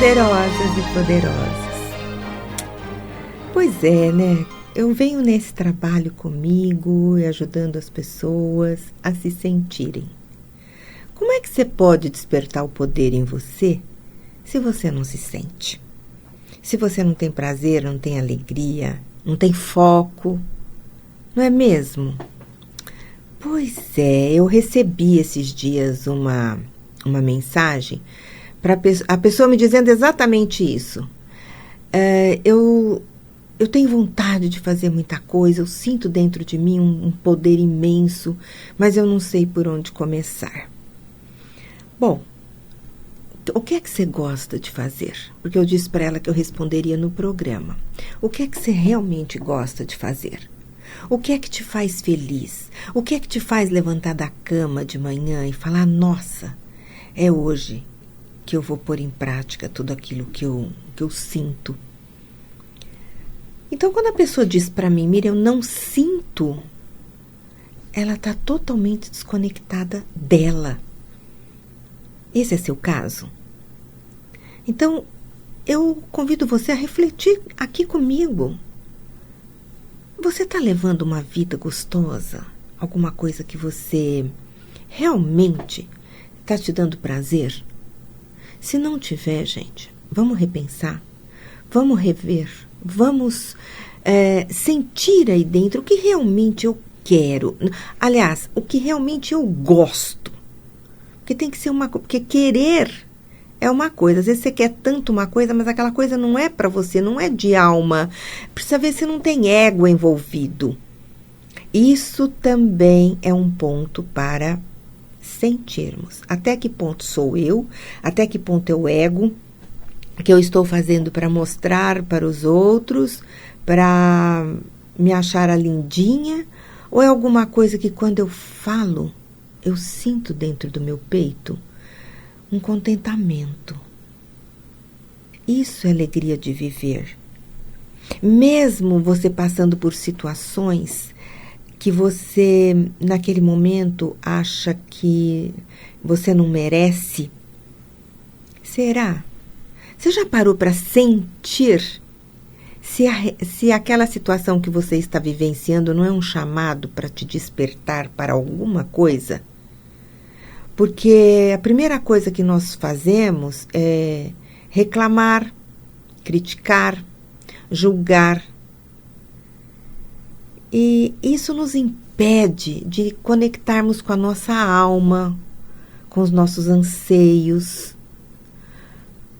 poderosas e poderosos. Pois é, né? Eu venho nesse trabalho comigo e ajudando as pessoas a se sentirem. Como é que você pode despertar o poder em você se você não se sente? Se você não tem prazer, não tem alegria, não tem foco, não é mesmo? Pois é, eu recebi esses dias uma mensagem para a pessoa me dizendo exatamente isso. Eu tenho vontade de fazer muita coisa, eu sinto dentro de mim um poder imenso, mas eu não sei por onde começar. Bom, o que é que você gosta de fazer? Porque eu disse para ela que eu responderia no programa. O que é que você realmente gosta de fazer? O que é que te faz feliz? O que é que te faz levantar da cama de manhã e falar, nossa, é hoje que eu vou pôr em prática tudo aquilo que eu sinto? Então, quando a pessoa diz para mim, Miriam, eu não sinto, ela está totalmente desconectada dela. Esse é seu caso? Então, eu convido você a refletir aqui comigo. Você está levando uma vida gostosa? Alguma coisa que você realmente está te dando prazer? Se não tiver, gente, vamos repensar, vamos rever, vamos sentir aí dentro o que realmente eu quero. Aliás, o que realmente eu gosto. Porque tem que ser uma coisa, porque querer é uma coisa. Às vezes você quer tanto uma coisa, mas aquela coisa não é para você, não é de alma. Precisa ver se não tem ego envolvido. Isso também é um ponto para sentirmos. Até que ponto sou eu? Até que ponto é o ego que eu estou fazendo para mostrar para os outros, para me achar a lindinha? Ou é alguma coisa que quando eu falo, eu sinto dentro do meu peito um contentamento? Isso é alegria de viver. Mesmo você passando por situações que você, naquele momento, acha que você não merece. Será? Você já parou para sentir se aquela situação que você está vivenciando não é um chamado para te despertar para alguma coisa? Porque a primeira coisa que nós fazemos é reclamar, criticar, julgar. E isso nos impede de conectarmos com a nossa alma, com os nossos anseios.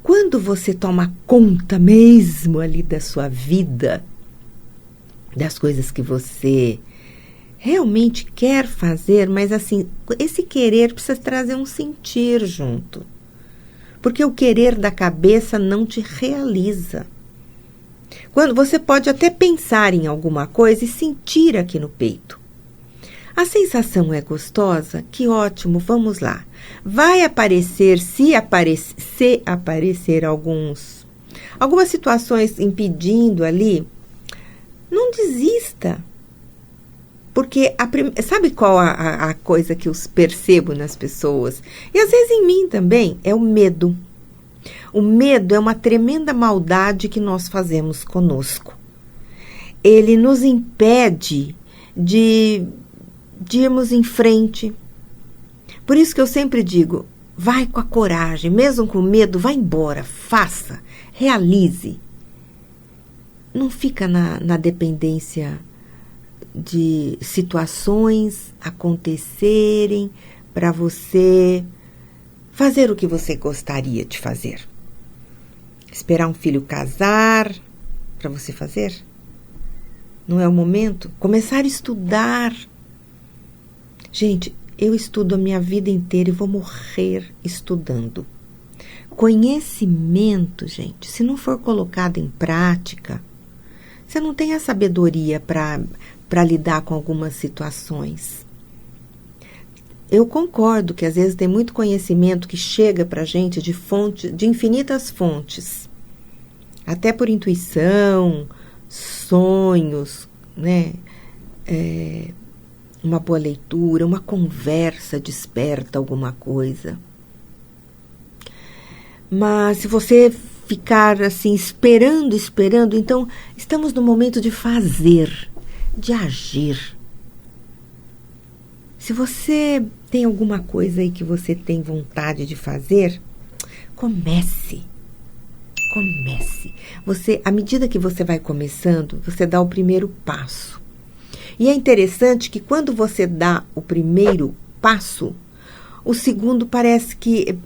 Quando você toma conta mesmo ali da sua vida, das coisas que você realmente quer fazer, mas assim, esse querer precisa trazer um sentir junto. Porque o querer da cabeça não te realiza. Quando você pode até pensar em alguma coisa e sentir aqui no peito. A sensação é gostosa? Que ótimo, vamos lá. Vai aparecer, se aparecer algumas situações impedindo ali, não desista. Porque, sabe qual a coisa que eu percebo nas pessoas? E às vezes em mim também, é o medo. O medo é uma tremenda maldade que nós fazemos conosco. Ele nos impede de irmos em frente. Por isso que eu sempre digo, vai com a coragem, mesmo com medo, vai embora, faça, realize. Não fica na dependência de situações acontecerem para você fazer o que você gostaria de fazer. Esperar um filho casar para você fazer? Não é o momento? Começar a estudar. Gente, eu estudo a minha vida inteira e vou morrer estudando. Conhecimento, gente, se não for colocado em prática, você não tem a sabedoria para lidar com algumas situações. Eu concordo que às vezes tem muito conhecimento que chega para a gente de infinitas fontes. Até por intuição, sonhos, né? Uma boa leitura, uma conversa desperta alguma coisa. Mas se você ficar assim, esperando. Então, estamos no momento de fazer, de agir. Se você tem alguma coisa aí que você tem vontade de fazer, comece. À medida que você vai começando, você dá o primeiro passo. E é interessante que quando você dá o primeiro passo, o segundo parece que...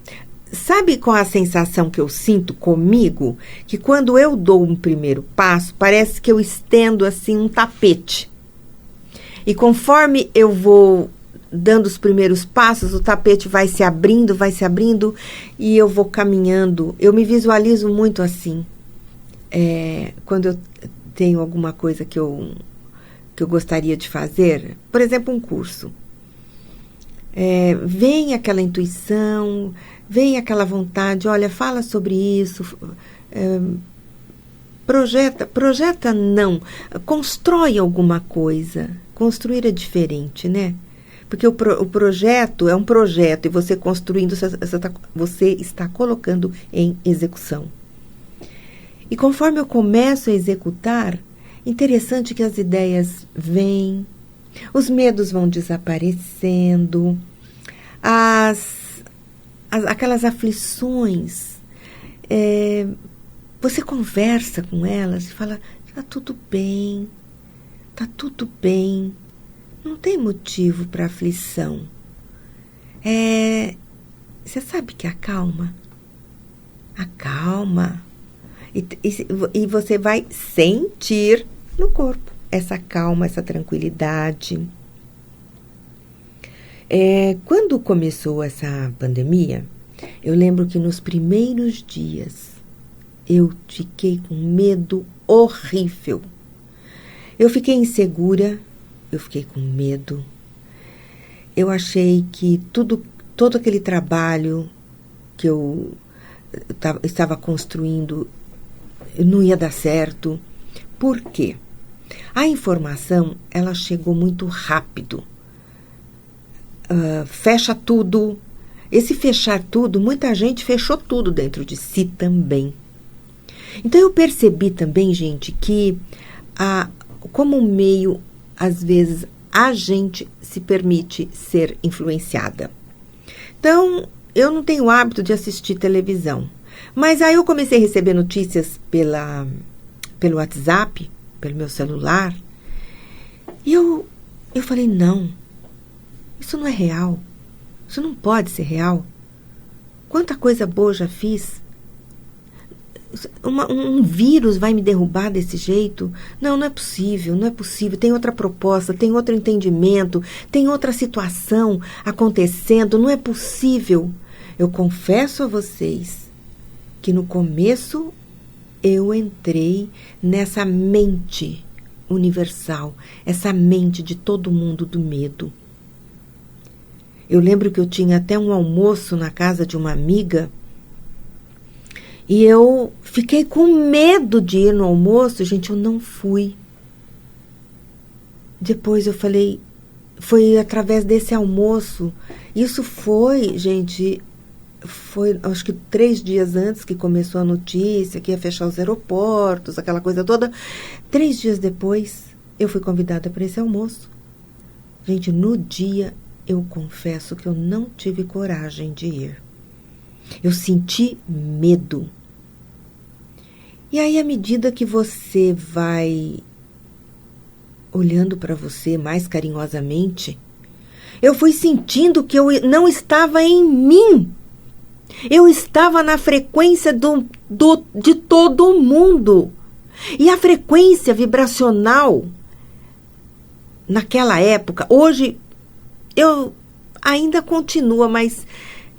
Sabe qual a sensação que eu sinto comigo? Que quando eu dou um primeiro passo, parece que eu estendo assim um tapete. E conforme eu vou dando os primeiros passos, o tapete vai se abrindo, e eu vou caminhando. Eu me visualizo muito assim. Quando eu tenho alguma coisa que eu gostaria de fazer, por exemplo, um curso. Vem aquela intuição, vem aquela vontade, olha, fala sobre isso, projeta não, constrói alguma coisa. Construir é diferente, né? Porque o projeto é um projeto e você construindo, você está colocando em execução. E conforme eu começo a executar, interessante que as ideias vêm, os medos vão desaparecendo, aquelas aflições, você conversa com elas e fala, tá tudo bem, não tem motivo para aflição. Você sabe que acalma. E você vai sentir no corpo essa calma, essa tranquilidade. Quando começou essa pandemia, eu lembro que nos primeiros dias eu fiquei com medo horrível. Eu fiquei insegura, eu fiquei com medo. Eu achei que todo aquele trabalho que eu estava construindo não ia dar certo. Por quê? A informação, ela chegou muito rápido. Fecha tudo. Esse fechar tudo, muita gente fechou tudo dentro de si também. Então eu percebi também, gente, que como meio, às vezes, a gente se permite ser influenciada. Então, eu não tenho hábito de assistir televisão. Mas aí eu comecei a receber notícias pelo WhatsApp, pelo meu celular. E eu falei, não, isso não é real. Isso não pode ser real. Quanta coisa boa eu já fiz. Um vírus vai me derrubar desse jeito? Não é possível. Tem outra proposta, tem outro entendimento, tem outra situação acontecendo. Não é possível. Eu confesso a vocês que no começo eu entrei nessa mente universal, essa mente de todo mundo do medo. Eu lembro que eu tinha até um almoço na casa de uma amiga e eu fiquei com medo de ir no almoço. Gente, eu não fui. Depois eu falei, foi através desse almoço. Isso foi, gente, acho que 3 dias antes que começou a notícia, que ia fechar os aeroportos, aquela coisa toda. 3 dias depois, eu fui convidada para esse almoço. Gente, no dia, eu confesso que eu não tive coragem de ir. Eu senti medo. E aí, à medida que você vai olhando para você mais carinhosamente, eu fui sentindo que eu não estava em mim. Eu estava na frequência de todo mundo. E a frequência vibracional, naquela época, hoje, eu ainda continua, mas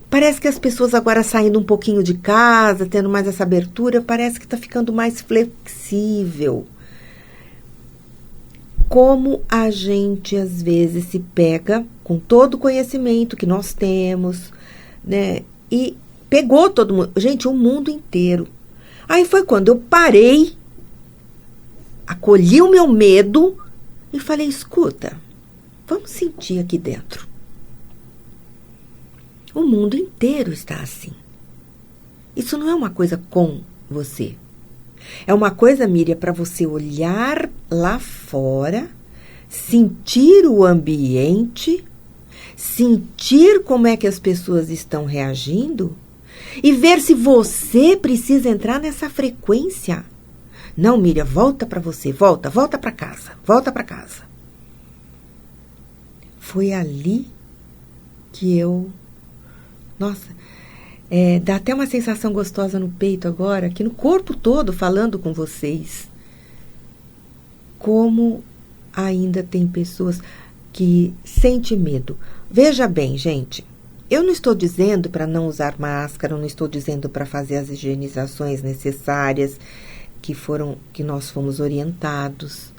parece que as pessoas agora saindo um pouquinho de casa, tendo mais essa abertura, parece que está ficando mais flexível. Como a gente, às vezes, se pega com todo o conhecimento que nós temos, né? E pegou todo mundo. Gente, o mundo inteiro. Aí foi quando eu parei, acolhi o meu medo e falei, escuta, vamos sentir aqui dentro. O mundo inteiro está assim. Isso não é uma coisa com você. É uma coisa, Miriam, para você olhar lá fora, sentir o ambiente, sentir como é que as pessoas estão reagindo e ver se você precisa entrar nessa frequência. Não, Miriam, volta para você, volta para casa, volta para casa. Foi ali que nossa, dá até uma sensação gostosa no peito agora, aqui no corpo todo, falando com vocês. Como ainda tem pessoas que sentem medo. Veja bem, gente, eu não estou dizendo para não usar máscara, não estou dizendo para fazer as higienizações necessárias que nós fomos orientados,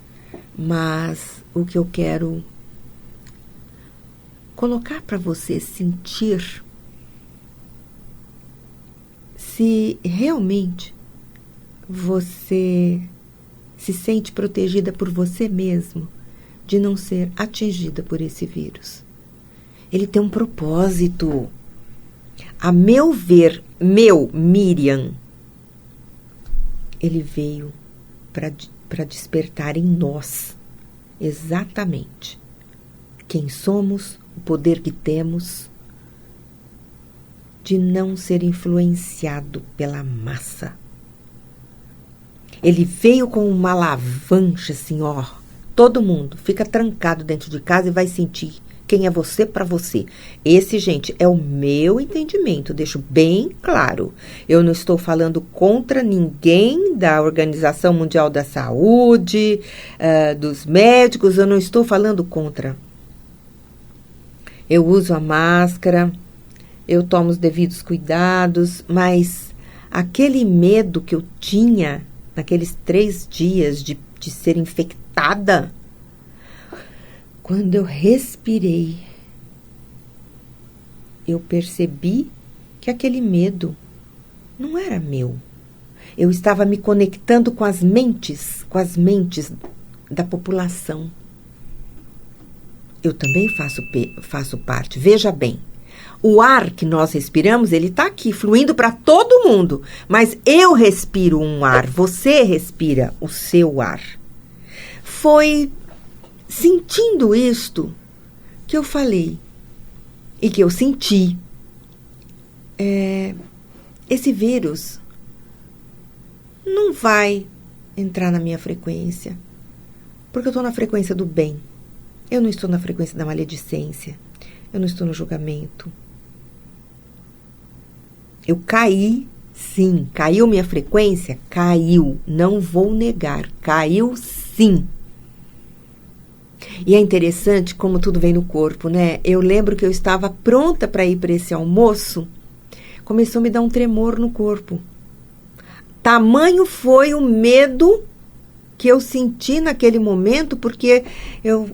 mas o que eu quero colocar para você sentir se realmente você se sente protegida por você mesmo de não ser atingida por esse vírus. Ele tem um propósito. A meu ver, Miriam, ele veio para despertar em nós exatamente quem somos, o poder que temos de não ser influenciado pela massa. Ele veio com uma alavanca assim, ó. Todo mundo fica trancado dentro de casa e vai sentir quem é você para você. Esse, gente, é o meu entendimento, deixo bem claro. Eu não estou falando contra ninguém da Organização Mundial da Saúde, dos médicos, eu não estou falando contra. Eu uso a máscara, eu tomo os devidos cuidados, mas aquele medo que eu tinha naqueles 3 dias de ser infectada, quando eu respirei, eu percebi que aquele medo não era meu. Eu estava me conectando com as mentes da população. Eu também faço parte. Veja bem, o ar que nós respiramos, ele está aqui, fluindo para todo mundo. Mas eu respiro um ar, você respira o seu ar. Foi sentindo isto que eu falei e que eu senti. Esse vírus não vai entrar na minha frequência, porque eu estou na frequência do bem. Eu não estou na frequência da maledicência. Eu não estou no julgamento. Eu caí, sim. Caiu minha frequência? Caiu. Não vou negar. Caiu, sim. E é interessante como tudo vem no corpo, né? Eu lembro que eu estava pronta para ir para esse almoço. Começou a me dar um tremor no corpo. Tamanho foi o medo que eu senti naquele momento, porque eu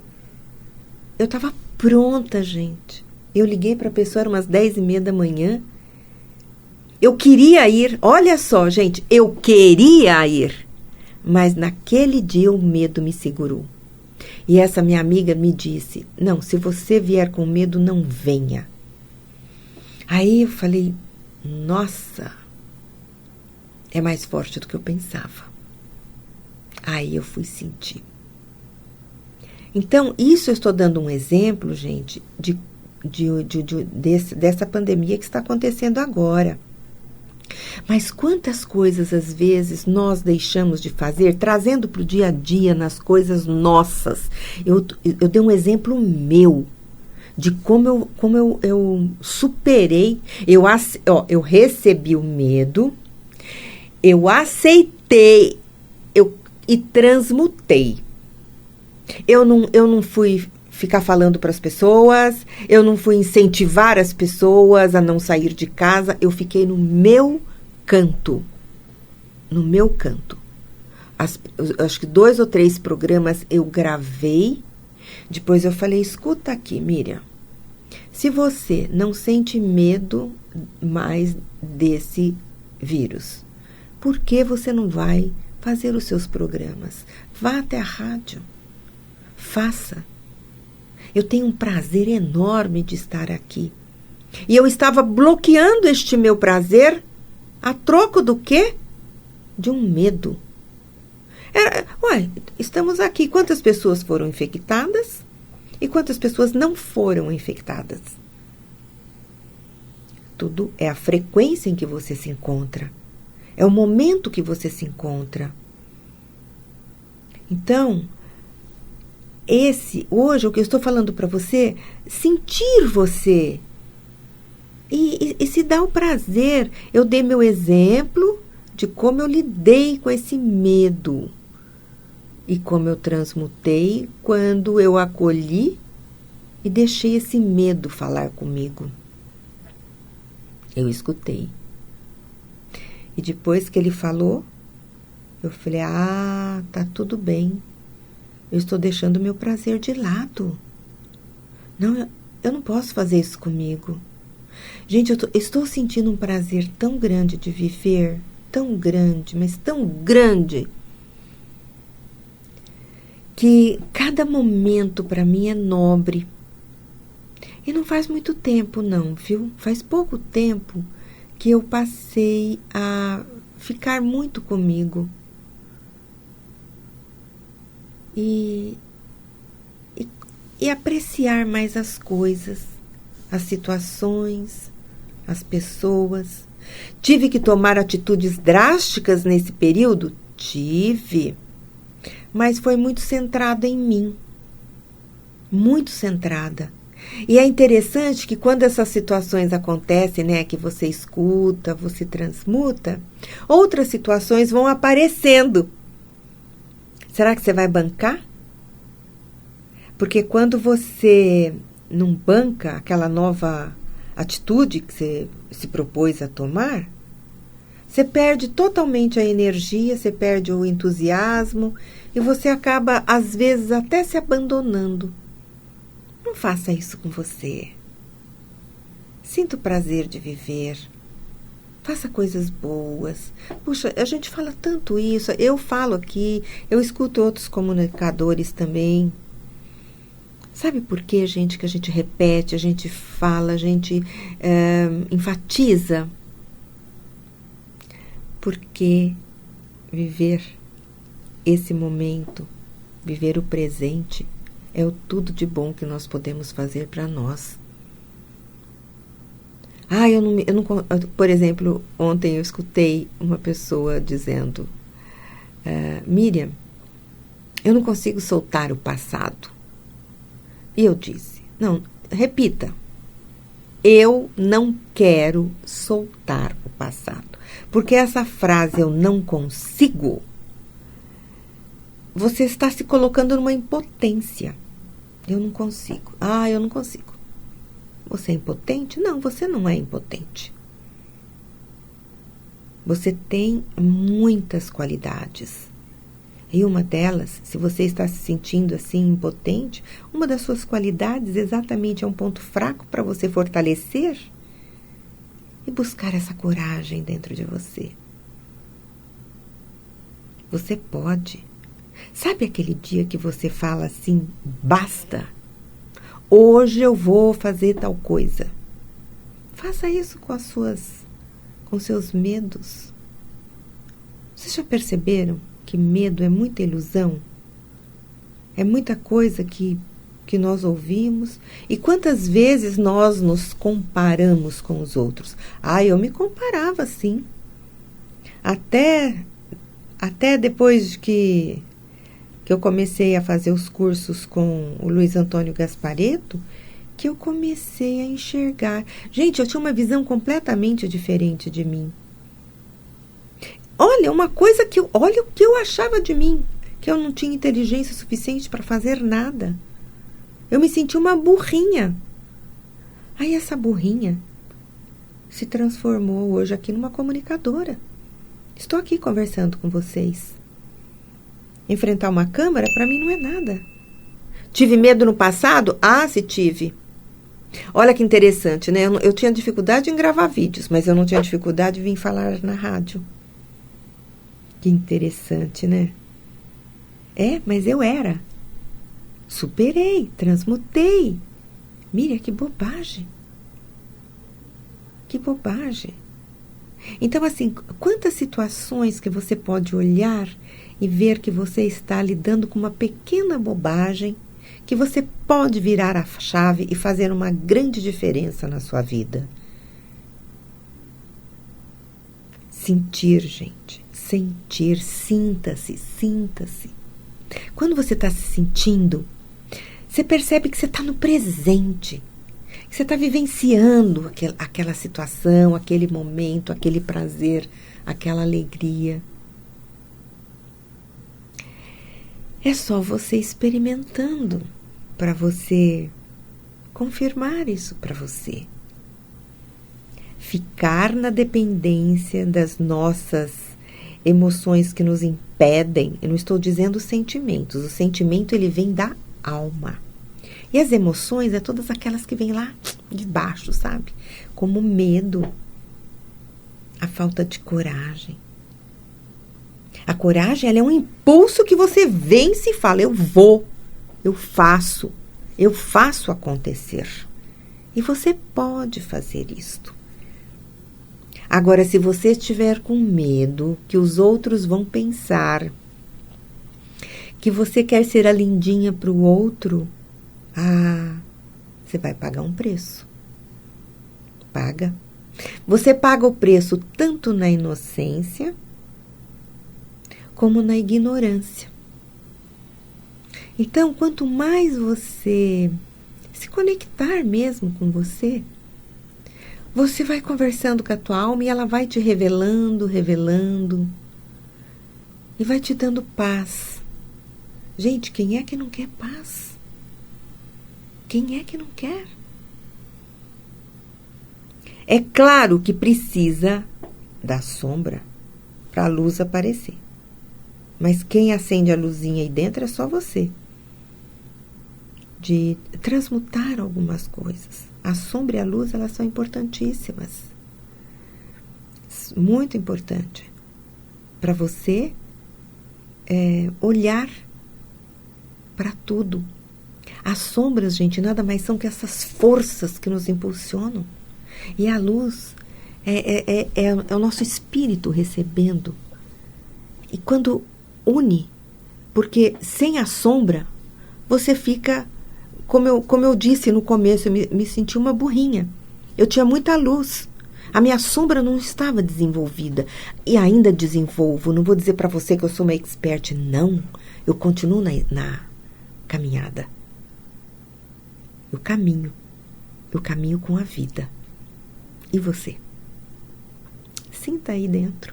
estava pronta, gente. Eu liguei para a pessoa, era umas 10h30 da manhã. Eu queria ir, olha só, gente, eu queria ir. Mas naquele dia o medo me segurou. E essa minha amiga me disse, não, se você vier com medo, não venha. Aí eu falei, nossa, é mais forte do que eu pensava. Aí eu fui sentir. Então, isso eu estou dando um exemplo, gente, dessa pandemia que está acontecendo agora. Mas quantas coisas, às vezes, nós deixamos de fazer, trazendo para o dia a dia, nas coisas nossas. Eu dei um exemplo meu, de como eu superei, eu recebi o medo, eu aceitei e transmutei. Eu não fui ficar falando para as pessoas, eu não fui incentivar as pessoas a não sair de casa, eu fiquei no meu canto. No meu canto. Acho que 2 ou 3 programas eu gravei, depois eu falei, escuta aqui, Miriam, se você não sente medo mais desse vírus, por que você não vai fazer os seus programas? Vá até a rádio. Faça. Eu tenho um prazer enorme de estar aqui. E eu estava bloqueando este meu prazer a troco do quê? de um medo. Estamos aqui. Quantas pessoas foram infectadas e quantas pessoas não foram infectadas? Tudo é a frequência em que você se encontra. É o momento que você se encontra. Então, hoje, o que eu estou falando para você, sentir você e se dar o prazer. Eu dei meu exemplo de como eu lidei com esse medo e como eu transmutei quando eu acolhi e deixei esse medo falar comigo. Eu escutei. E depois que ele falou, eu falei, tá tudo bem. Eu estou deixando meu prazer de lado. Não, eu não posso fazer isso comigo. Gente, eu estou sentindo um prazer tão grande de viver, tão grande, mas tão grande, que cada momento para mim é nobre. E não faz muito tempo não, viu? Faz pouco tempo que eu passei a ficar muito comigo. E apreciar mais as coisas, as situações, as pessoas. Tive que tomar atitudes drásticas nesse período? Tive. Mas foi muito centrada em mim. Muito centrada. E é interessante que quando essas situações acontecem, né, que você escuta, você transmuta, outras situações vão aparecendo. Será que você vai bancar? Porque quando você não banca aquela nova atitude que você se propôs a tomar, você perde totalmente a energia, você perde o entusiasmo e você acaba, às vezes, até se abandonando. Não faça isso com você. Sinta o prazer de viver. Faça coisas boas. Puxa, a gente fala tanto isso. Eu falo aqui, eu escuto outros comunicadores também. Sabe por quê, gente, que a gente repete, a gente fala, a gente enfatiza? Porque viver esse momento, viver o presente, é o tudo de bom que nós podemos fazer para nós. Eu não, por exemplo, ontem eu escutei uma pessoa dizendo, Miriam, eu não consigo soltar o passado. E eu disse, não, repita, eu não quero soltar o passado. Porque essa frase, eu não consigo, você está se colocando numa impotência. Eu não consigo. Eu não consigo. Você é impotente? Não, você não é impotente. Você tem muitas qualidades. E uma delas, se você está se sentindo assim impotente, uma das suas qualidades exatamente é um ponto fraco para você fortalecer e buscar essa coragem dentro de você. Você pode. Sabe aquele dia que você fala assim, basta? Hoje eu vou fazer tal coisa. Faça isso com seus medos. Vocês já perceberam que medo é muita ilusão? É muita coisa que nós ouvimos. E quantas vezes nós nos comparamos com os outros? Eu me comparava, sim. Até depois que eu comecei a fazer os cursos com o Luiz Antônio Gasparetto, que eu comecei a enxergar. Gente, eu tinha uma visão completamente diferente de mim. Olha, olha o que eu achava de mim, que eu não tinha inteligência suficiente para fazer nada. Eu me senti uma burrinha. Aí essa burrinha se transformou hoje aqui numa comunicadora. Estou aqui conversando com vocês. Enfrentar uma câmera, para mim, não é nada. Tive medo no passado? Se tive. Olha que interessante, né? Eu tinha dificuldade em gravar vídeos, mas eu não tinha dificuldade de vir falar na rádio. Que interessante, né? Mas eu era. Superei, transmutei. Mira, que bobagem. Que bobagem. Então, assim, quantas situações que você pode olhar e ver que você está lidando com uma pequena bobagem, que você pode virar a chave e fazer uma grande diferença na sua vida. Sentir, gente. Sentir. Sinta-se, sinta-se. Quando você está se sentindo, você percebe que você está no presente. Que você está vivenciando aquela situação, aquele momento, aquele prazer, aquela alegria. É só você experimentando para você confirmar isso para você. Ficar na dependência das nossas emoções que nos impedem, eu não estou dizendo sentimentos, o sentimento ele vem da alma. E as emoções é todas aquelas que vêm lá de baixo, sabe? Como o medo, a falta de coragem. A coragem, ela é um impulso que você vence e fala, eu vou, eu faço acontecer. E você pode fazer isto. Agora, se você estiver com medo que os outros vão pensar que você quer ser a lindinha para o outro, você vai pagar um preço. Paga. Você paga o preço tanto na inocência como na ignorância. Então, quanto mais você se conectar mesmo com você, você vai conversando com a tua alma e ela vai te revelando e vai te dando paz. Gente, quem é que não quer paz? Quem é que não quer? É claro que precisa da sombra para a luz aparecer. Mas quem acende a luzinha aí dentro é só você. De transmutar algumas coisas. A sombra e a luz, elas são importantíssimas. Muito importante. Para você olhar para tudo. As sombras, gente, nada mais são que essas forças que nos impulsionam. E a luz é o nosso espírito recebendo. E quando une, porque sem a sombra, você fica, como eu disse no começo, eu me senti uma burrinha. Eu tinha muita luz. A minha sombra não estava desenvolvida. E ainda desenvolvo. Não vou dizer para você que eu sou uma expert, não. Eu continuo na caminhada. Eu caminho com a vida. E você? Sinta aí dentro.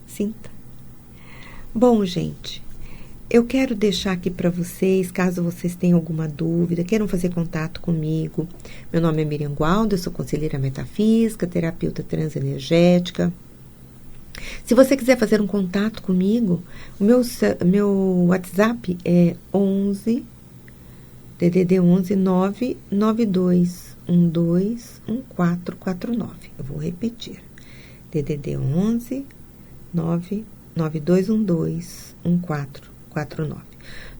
Sinta. Bom, gente, eu quero deixar aqui para vocês, caso vocês tenham alguma dúvida, queiram fazer contato comigo. Meu nome é Miriam Gualda, eu sou conselheira metafísica, terapeuta transenergética. Se você quiser fazer um contato comigo, o meu WhatsApp é 11 DDD 11 99212 1449. Eu vou repetir. DDD 11 99212 1449.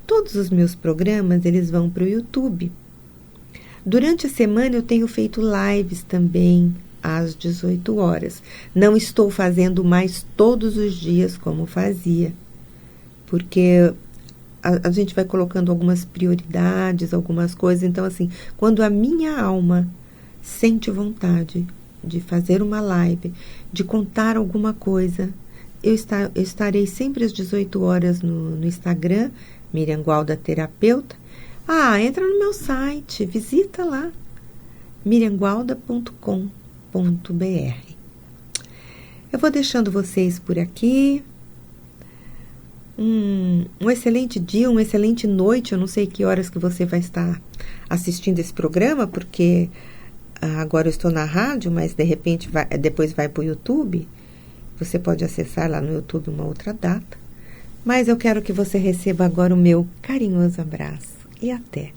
Todos os meus programas, eles vão para o YouTube. Durante a semana eu tenho feito lives também às 18 horas. Não estou fazendo mais todos os dias como fazia, porque a gente vai colocando algumas prioridades, algumas coisas. Então, assim, quando a minha alma sente vontade de fazer uma live, de contar alguma coisa, eu estarei sempre às 18 horas no Instagram, Miriam Gualda Terapeuta. Entra no meu site, visita lá, miriamgualda.com.br. Eu vou deixando vocês por aqui. Um excelente dia, uma excelente noite. Eu não sei que horas que você vai estar assistindo esse programa, porque agora eu estou na rádio, mas de repente depois vai para o YouTube. Você pode acessar lá no YouTube uma outra data. Mas eu quero que você receba agora o meu carinhoso abraço. E até!